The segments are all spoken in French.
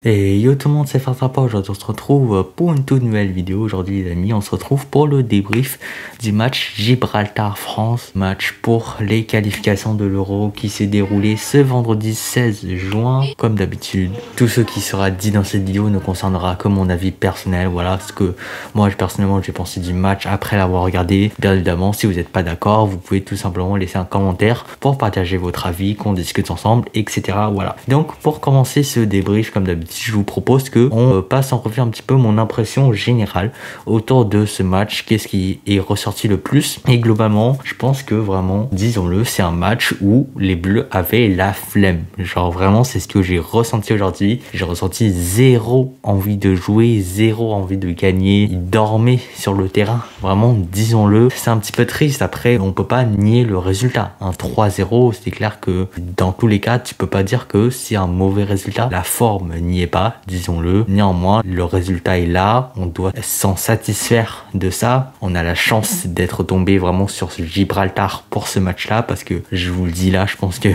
Et yo tout le monde, c'est Fartrapa. Aujourd'hui on se retrouve pour une toute nouvelle vidéo. Aujourd'hui les amis, on se retrouve pour le débrief du match Gibraltar-France. Match pour les qualifications de l'Euro qui s'est déroulé ce vendredi 16 juin. Comme d'habitude, tout ce qui sera dit dans cette vidéo ne concernera que mon avis personnel. Voilà ce que moi personnellement j'ai pensé du match après l'avoir regardé. Bien évidemment, si vous n'êtes pas d'accord, vous pouvez tout simplement laisser un commentaire pour partager votre avis, qu'on discute ensemble, etc. Voilà. Donc pour commencer ce débrief, comme d'habitude, je vous propose que on passe en revue un petit peu mon impression générale autour de ce match, qu'est-ce qui est ressorti le plus. Et globalement, je pense que vraiment, disons-le, c'est un match où les Bleus avaient la flemme. Genre vraiment, c'est ce que j'ai ressenti aujourd'hui. J'ai ressenti zéro envie de jouer, zéro envie de gagner. Ils dormaient sur le terrain. Vraiment, disons-le, c'est un petit peu triste. Après, on peut pas nier le résultat. Un 3-0, c'est clair que dans tous les cas, tu peux pas dire que c'est un mauvais résultat. La forme n'y est pas, disons-le. Néanmoins, le résultat est là. On doit s'en satisfaire de ça. On a la chance d'être tombé vraiment sur ce Gibraltar pour ce match-là, parce que je vous le dis là, je pense que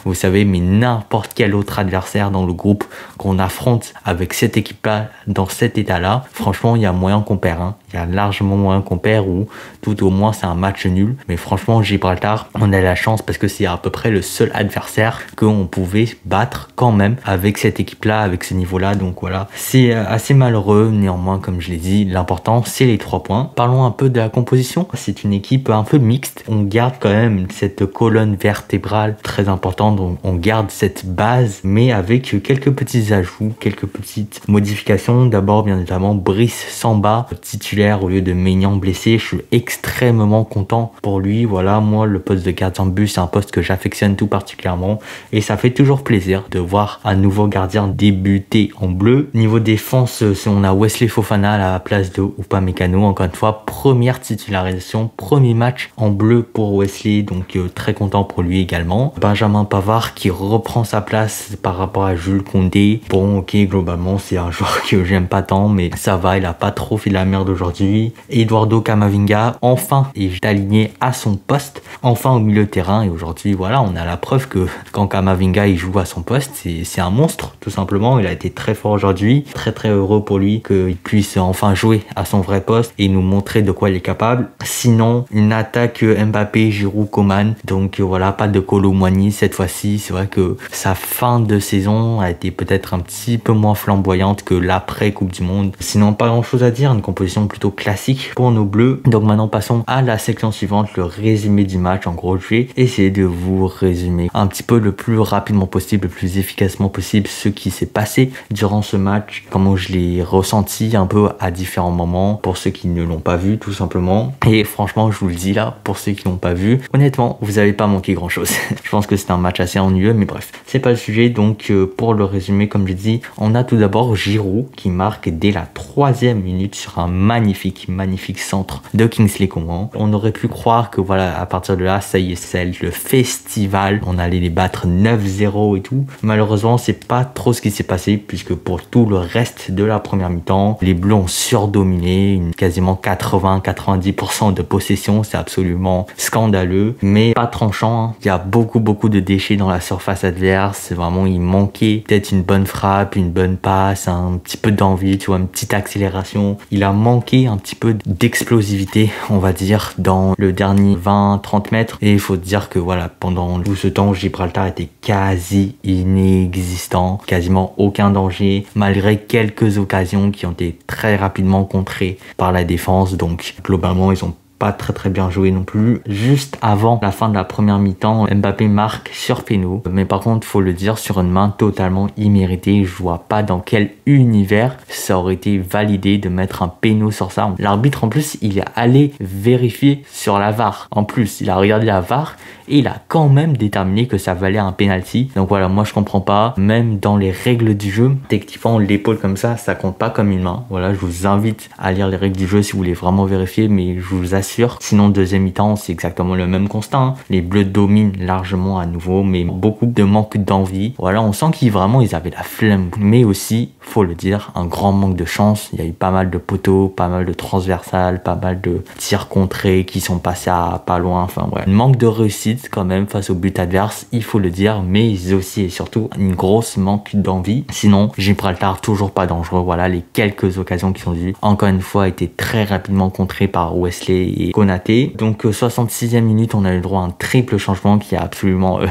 vous savez, mais n'importe quel autre adversaire dans le groupe qu'on affronte avec cette équipe-là, dans cet état-là, franchement, il y a moyen qu'on perd. Hein. Il y a largement moyen qu'on perd, ou tout au moins c'est un match nul. Mais franchement, Gibraltar, on a la chance parce que c'est à peu près le seul adversaire qu'on pouvait battre quand même avec cette équipe-là, avec ce niveau-là. Donc voilà, c'est assez malheureux. Néanmoins, comme je l'ai dit, l'important c'est les 3 points. Parlons un peu de la composition. C'est une équipe un peu mixte. On garde quand même cette colonne vertébrale très importante. Donc on garde cette base, mais avec quelques petits ajouts, quelques petites modifications. D'abord, bien évidemment, Brice Samba, titulaire au lieu de Maignan blessé. Je suis extrêmement content pour lui. Voilà, moi, le poste de gardien de but, c'est un poste que j'affectionne tout particulièrement. Et ça fait toujours plaisir de voir un nouveau gardien débuter en bleu. Niveau défense, on a Wesley Fofana à la place de Upamecano. Encore une fois, première titularisation, premier match en bleu pour Wesley. Donc très content pour lui également. Benjamin Pavard qui reprend sa place par rapport à Jules Koundé. Bon, ok, globalement, c'est un joueur que j'aime pas tant, mais ça va, il a pas trop fait la merde aujourd'hui. Eduardo Camavinga, enfin, est aligné à son poste, enfin au milieu de terrain. Et aujourd'hui, voilà, on a la preuve que quand Camavinga il joue à son poste, c'est un monstre, tout simplement. Il a été très fort aujourd'hui, très très heureux pour lui qu'il puisse enfin jouer à son vrai poste et nous montrer de quoi il est capable. Sinon, une attaque Mbappé, Giroud, Coman. Donc voilà, pas de Kolo Muani cette fois-ci. C'est vrai que sa fin de saison a été peut-être un petit peu moins flamboyante que l'après Coupe du Monde. Sinon, pas grand-chose à dire, une composition plutôt classique pour nos Bleus. Donc maintenant, passons à la section suivante, le résumé du match. En gros, je vais essayer de vous résumer un petit peu le plus rapidement possible, le plus efficacement possible ce qui s'est passé durant ce match, comment je l'ai ressenti un peu à différents moments pour ceux qui ne l'ont pas vu tout simplement. Et franchement, je vous le dis là, pour ceux qui l'ont pas vu, honnêtement, vous avez pas manqué grand chose. Je pense que c'est un match assez ennuyeux, mais bref, c'est pas le sujet. Donc pour le résumer, comme j'ai dit, on a tout d'abord Giroud qui marque dès la 3e minute sur un magnifique centre de Kingsley Coman. On aurait pu croire que voilà, à partir de là, ça y est, c'est le festival, on allait les battre 9-0 et tout. Malheureusement, c'est pas trop ce qui s'est passé, puisque pour tout le reste de la première mi-temps, les Bleus ont surdominé, quasiment 80-90% de possession. C'est absolument scandaleux, mais pas tranchant. Hein. Il y a beaucoup de déchets dans la surface adverse. Vraiment, il manquait peut-être une bonne frappe, une bonne passe, un petit peu d'envie, tu vois, une petite accélération. Il a manqué un petit peu d'explosivité, on va dire, dans le dernier 20-30 mètres. Et il faut dire que voilà, pendant tout ce temps, Gibraltar était quasi inexistant, quasiment aucun danger, malgré quelques occasions qui ont été très rapidement contrées par la défense. Donc globalement, ils ont pas très bien joué non plus. Juste avant la fin de la première mi-temps, Mbappé marque sur péno, mais par contre faut le dire, sur une main totalement imméritée. Je vois pas dans quel univers ça aurait été validé de mettre un péno sur ça. L'arbitre en plus il est allé vérifier sur la VAR, en plus il a regardé la VAR et il a quand même déterminé que ça valait un penalty. Donc voilà, moi je comprends pas, même dans les règles du jeu, techniquement l'épaule comme ça compte pas comme une main. Voilà, je vous invite à lire les règles du jeu si vous voulez vraiment vérifier, mais je vous assure, sinon deuxième mi-temps c'est exactement le même constat. Hein. Les Bleus dominent largement à nouveau, mais beaucoup de manque d'envie. Voilà, on sent qu'ils avaient la flemme, mais aussi faut le dire, un grand manque de chance. Il y a eu pas mal de poteaux, pas mal de transversales, pas mal de tirs contrés qui sont passés à pas loin. Enfin ouais, un manque de réussite quand même face au but adverse, il faut le dire, mais aussi et surtout une grosse manque d'envie. Sinon, Gibraltar toujours pas dangereux. Voilà, les quelques occasions qui sont vues, encore une fois, été très rapidement contrées par Wesley et Konaté. Donc 66e minute, on a eu le droit à un triple changement qui a absolument,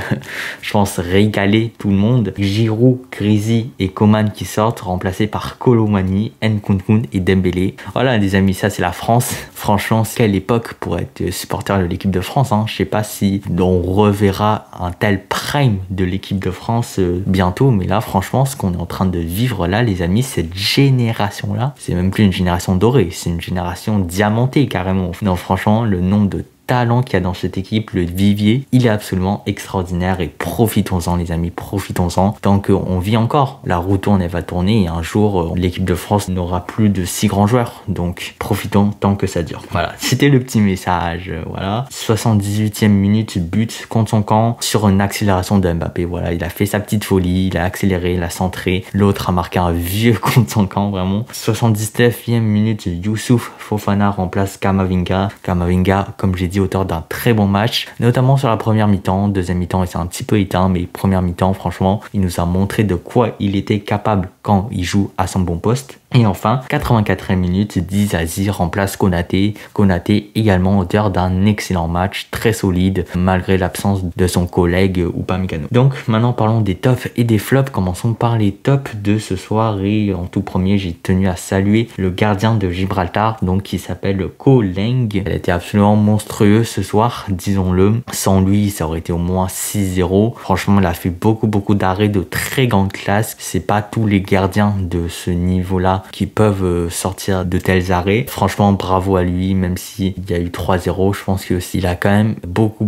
je pense, régalé tout le monde. Giroud, Grisi et Coman qui sortent, remplacés par Colomani, Nkunku et Dembélé. Voilà les amis, ça c'est la France. Franchement, quelle époque pour être supporter de l'équipe de France, hein. Je sais pas si on reverra un tel prime de l'équipe de France bientôt, mais là franchement, ce qu'on est en train de vivre là, les amis, cette génération-là, c'est même plus une génération dorée, c'est une génération diamantée carrément. Non, franchement, le nombre de talent qu'il y a dans cette équipe, le vivier, il est absolument extraordinaire et profitons-en les amis, profitons-en. Tant qu'on vit encore, la roue tourne, elle va tourner et un jour, l'équipe de France n'aura plus de 6 grands joueurs. Donc profitons tant que ça dure. Voilà, c'était le petit message. Voilà, 78e minute, but contre son camp sur une accélération de Mbappé. Voilà, il a fait sa petite folie, il a accéléré, il a centré. L'autre a marqué un vieux contre son camp, vraiment. 79e minute, Youssouf Fofana remplace Camavinga. Camavinga, comme j'ai dit, auteur d'un très bon match, notamment sur la première mi-temps. Deuxième mi-temps, il s'est un petit peu éteint, mais première mi-temps, franchement, il nous a montré de quoi il était capable quand il joue à son bon poste. Et enfin, 84e minute, Dizazi remplace Konaté. Konaté également auteur d'un excellent match, très solide, malgré l'absence de son collègue Upamecano. Donc maintenant parlons des tops et des flops. Commençons par les tops de ce soir. Et en tout premier, j'ai tenu à saluer le gardien de Gibraltar, donc qui s'appelle Ko Leng. Elle était absolument monstrueuse ce soir, disons-le. Sans lui, ça aurait été au moins 6-0. Franchement, il a fait beaucoup d'arrêts de très grande classe. C'est pas tous les gardiens de ce niveau-là qui peuvent sortir de tels arrêts. Franchement, bravo à lui, même s'il y a eu 3-0, je pense qu'il a quand même beaucoup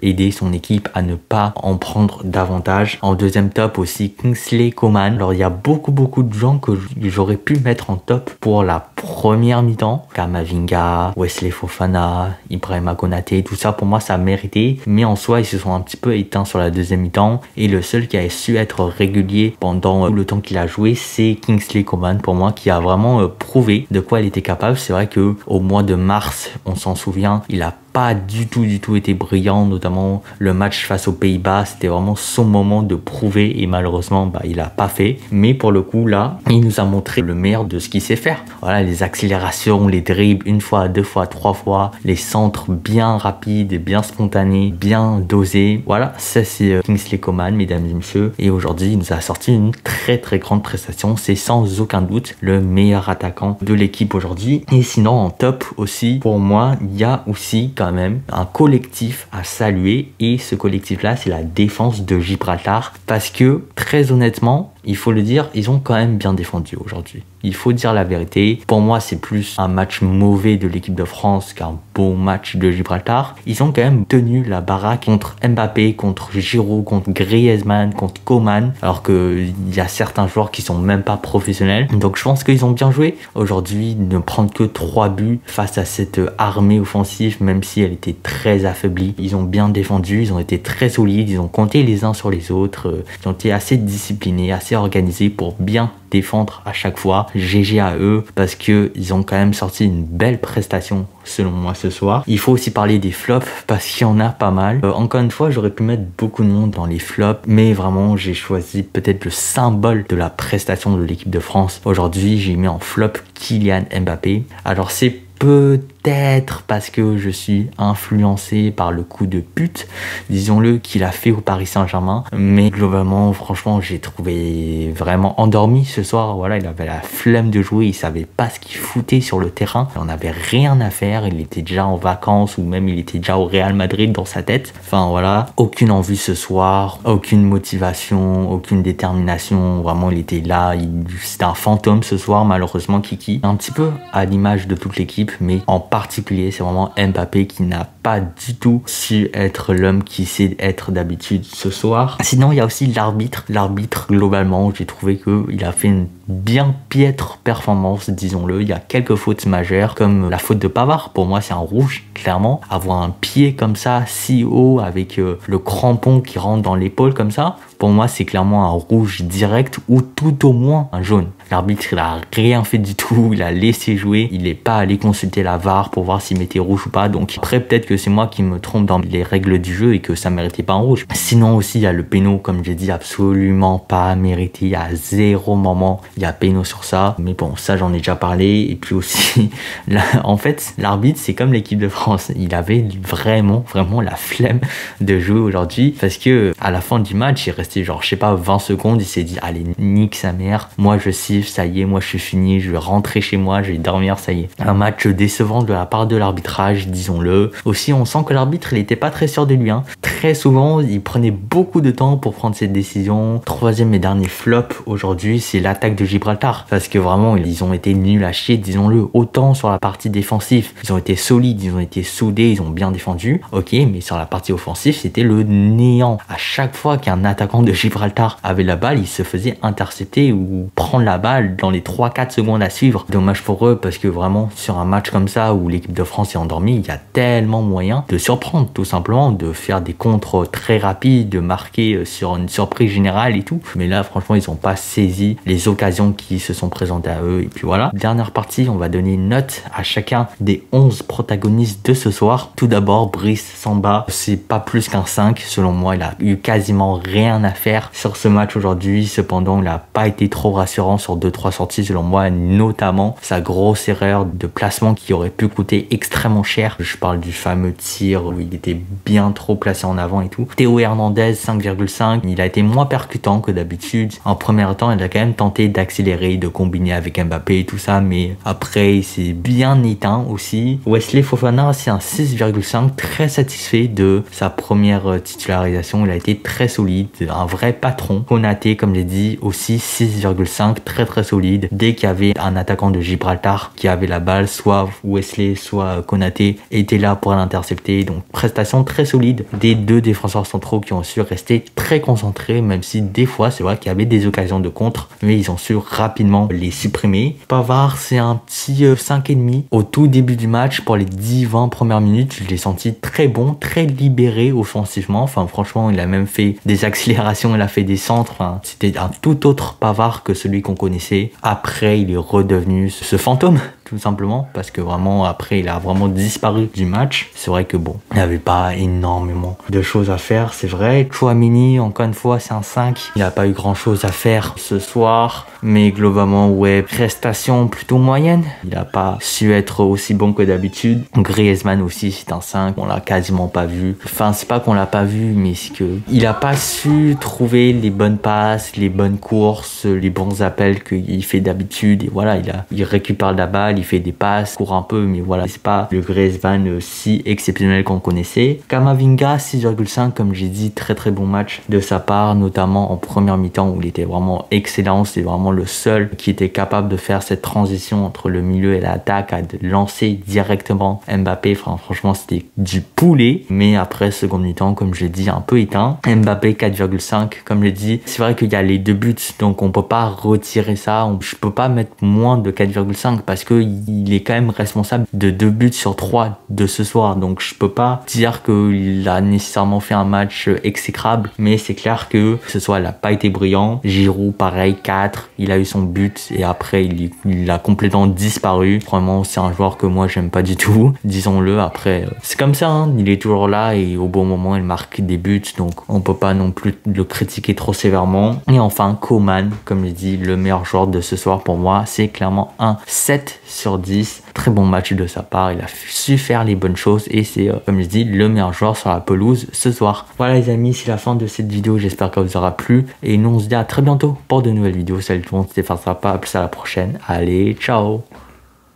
aidé son équipe à ne pas en prendre davantage. En deuxième top aussi, Kingsley Coman. Alors, il y a beaucoup de gens que j'aurais pu mettre en top pour la première mi-temps. Camavinga, Wesley Fofana, Ibrahima Konaté, tout ça, pour moi, ça a mérité. Mais en soi, ils se sont un petit peu éteints sur la deuxième mi-temps. Et le seul qui a su être régulier pendant tout le temps qu'il a joué, c'est Kingsley Coman, pour moi, qui a vraiment prouvé de quoi il était capable. C'est vrai que au mois de mars, on s'en souvient, il a pas du tout été brillant, notamment le match face aux Pays-Bas, c'était vraiment son moment de prouver et malheureusement il a pas fait. Mais pour le coup là, il nous a montré le meilleur de ce qu'il sait faire. Voilà, les accélérations, les dribbles, une fois, deux fois, trois fois, les centres bien rapides, bien spontanés, bien dosés. Voilà, ça c'est Kingsley Coman, mesdames et messieurs. Et aujourd'hui, il nous a sorti une très grande prestation. C'est sans aucun doute le meilleur attaquant de l'équipe aujourd'hui. Et sinon en top aussi, pour moi, il y a aussi quand même un collectif à saluer, et ce collectif là, c'est la défense de Gibraltar, parce que très honnêtement, il faut le dire, ils ont quand même bien défendu aujourd'hui. Il faut dire la vérité. Pour moi, c'est plus un match mauvais de l'équipe de France qu'un bon match de Gibraltar. Ils ont quand même tenu la baraque contre Mbappé, contre Giroud, contre Griezmann, contre Coman, alors qu'il y a certains joueurs qui sont même pas professionnels. Donc je pense qu'ils ont bien joué. Aujourd'hui, ne prendre que 3 buts face à cette armée offensive, même si elle était très affaiblie. Ils ont bien défendu, ils ont été très solides, ils ont compté les uns sur les autres. Ils ont été assez disciplinés, assez organisés pour bien défendre à chaque fois. GG à eux, parce que ils ont quand même sorti une belle prestation selon moi ce soir. Il faut aussi parler des flops, parce qu'il y en a pas mal. Encore une fois, j'aurais pu mettre beaucoup de monde dans les flops, mais vraiment j'ai choisi peut-être le symbole de la prestation de l'équipe de France. Aujourd'hui, j'ai mis en flop Kylian Mbappé. Alors c'est peut-être parce que je suis influencé par le coup de pute, disons-le, qu'il a fait au Paris Saint-Germain. Mais globalement, franchement, j'ai trouvé vraiment endormi ce soir. Voilà, il avait la flemme de jouer, il savait pas ce qu'il foutait sur le terrain. Il en avait rien à faire, il était déjà en vacances ou même il était déjà au Real Madrid dans sa tête. Enfin voilà, aucune envie ce soir, aucune motivation, aucune détermination. Vraiment, il était là, c'était un fantôme ce soir, malheureusement, Kiki. Un petit peu à l'image de toute l'équipe, mais en particulier, c'est vraiment Mbappé qui n'a pas du tout su être l'homme qui sait être d'habitude ce soir. Sinon, il y a aussi l'arbitre. L'arbitre, globalement, j'ai trouvé qu'il a fait une bien piètre performance, disons-le. Il y a quelques fautes majeures, comme la faute de Pavard. Pour moi, c'est un rouge, clairement. Avoir un pied comme ça, si haut, avec le crampon qui rentre dans l'épaule comme ça, pour moi, c'est clairement un rouge direct ou tout au moins un jaune. L'arbitre, il a rien fait du tout, il a laissé jouer, il n'est pas allé consulter la VAR pour voir s'il mettait rouge ou pas. Donc après, peut-être que c'est moi qui me trompe dans les règles du jeu et que ça méritait pas un rouge. Sinon aussi, il y a le péno, comme j'ai dit, absolument pas mérité. Il y a 0 moment, il y a péno sur ça. Mais bon, ça, j'en ai déjà parlé. Et puis aussi, là, en fait, l'arbitre, c'est comme l'équipe de France. Il avait vraiment la flemme de jouer aujourd'hui parce que à la fin du match, il restait genre, je sais pas, 20 secondes. Il s'est dit, allez, nique sa mère. Moi, je siffle, ça y est, moi, je suis fini. Je vais rentrer chez moi, je vais dormir, ça y est. Un match décevant de la part de l'arbitrage, disons-le. Aussi, on sent que l'arbitre, il était pas très sûr de lui. Hein. Très souvent, il prenait beaucoup de temps pour prendre ses décisions. Troisième et dernier flop aujourd'hui, c'est l'attaque de Gibraltar. Parce que vraiment, ils ont été nuls à chier, disons-le. Autant sur la partie défensive, ils ont été solides, ils ont été soudés, ils ont bien défendu. Ok, mais sur la partie offensive, c'était le néant. À chaque fois qu'un attaquant de Gibraltar avait la balle, il se faisait intercepter ou prendre la balle dans les 3-4 secondes à suivre. Dommage pour eux parce que vraiment, sur un match comme ça où l'équipe de France est endormie, il y a tellement moyen de surprendre, tout simplement, de faire des contres très rapides, de marquer sur une surprise générale et tout. Mais là, franchement, ils n'ont pas saisi les occasions qui se sont présentées à eux. Et puis voilà. Dernière partie, on va donner une note à chacun des 11 protagonistes de ce soir. Tout d'abord, Brice Samba, c'est pas plus qu'un 5. Selon moi, il a eu quasiment rien à faire sur ce match aujourd'hui. Cependant, il n'a pas été trop rassurant sur 2-3 sorties, selon moi, notamment sa grosse erreur de placement qui aurait pu coûter extrêmement cher. Je parle du fameux tir où il était bien trop placé en avant et tout. Théo Hernandez, 5,5. Il a été moins percutant que d'habitude. En premier temps, il a quand même tenté d'accélérer, de combiner avec Mbappé et tout ça, mais après, il s'est bien éteint aussi. Wesley Fofana, c'est un 6,5. Très satisfait de sa première titularisation. Il a été très solide, un vrai patron. Konaté, comme j'ai dit, aussi 6,5. Très solide. Dès qu'il y avait un attaquant de Gibraltar qui avait la balle, soit Wesley, soit Konaté, était là pour l'intercepter. Donc, prestation très solide des deux défenseurs centraux qui ont su rester très concentrés, même si des fois, c'est vrai qu'il y avait des occasions de contre, mais ils ont su rapidement les supprimer. Pavard, c'est un petit 5,5. Au tout début du match, pour les 10-20 premières minutes, je l'ai senti très bon, très libéré offensivement. Enfin, franchement, il a même fait des accélérations, il a fait des centres. Enfin, c'était un tout autre Pavard que celui qu'on connaissait. Après, il est redevenu ce fantôme, tout simplement, parce que vraiment, après, il a vraiment disparu du match. C'est vrai que bon, il n'y avait pas énormément de choses à faire, c'est vrai. Tchouaméni, encore une fois, c'est un 5. Il n'a pas eu grand chose à faire ce soir, mais globalement, ouais, prestation plutôt moyenne. Il n'a pas su être aussi bon que d'habitude. Griezmann aussi, c'est un 5. On l'a quasiment pas vu. Enfin, c'est pas qu'on l'a pas vu, mais c'est que il a pas su trouver les bonnes passes, les bonnes courses, les bons appels qu'il fait d'habitude. Et voilà, il récupère la balle, il fait des passes, court un peu, mais voilà, c'est pas le Griezmann si exceptionnel qu'on connaissait. Kamavinga, 6,5, comme j'ai dit, très bon match de sa part, notamment en première mi-temps où il était vraiment excellent. C'est vraiment le seul qui était capable de faire cette transition entre le milieu et l'attaque, à lancer directement Mbappé. Enfin, franchement, c'était du poulet. Mais après, seconde mi-temps, comme je l'ai dit, un peu éteint. Mbappé, 4,5, comme je l'ai dit. C'est vrai qu'il y a les 2 buts, donc on peut pas retirer ça. Je peux pas mettre moins de 4,5 parce que il est quand même responsable de 2 buts sur 3 de ce soir. Donc je peux pas dire qu'il a nécessairement fait un match exécrable, mais c'est clair que ce soir, il a pas été brillant. Giroud, pareil, 4. Il a eu son but et après, il a complètement disparu. Vraiment, c'est un joueur que moi, j'aime pas du tout. Disons-le, après, c'est comme ça, hein. Il est toujours là et au bon moment, il marque des buts. Donc, on peut pas non plus le critiquer trop sévèrement. Et enfin, Coman, comme je dis, le meilleur joueur de ce soir pour moi, c'est clairement un 7 sur 10. Très bon match de sa part. Il a su faire les bonnes choses et c'est, comme je dis, le meilleur joueur sur la pelouse ce soir. Voilà les amis, c'est la fin de cette vidéo. J'espère qu'elle vous aura plu. Et nous, on se dit à très bientôt pour de nouvelles vidéos. Salut tout le monde, c'était Farce Rapa. À plus à la prochaine. Allez, ciao!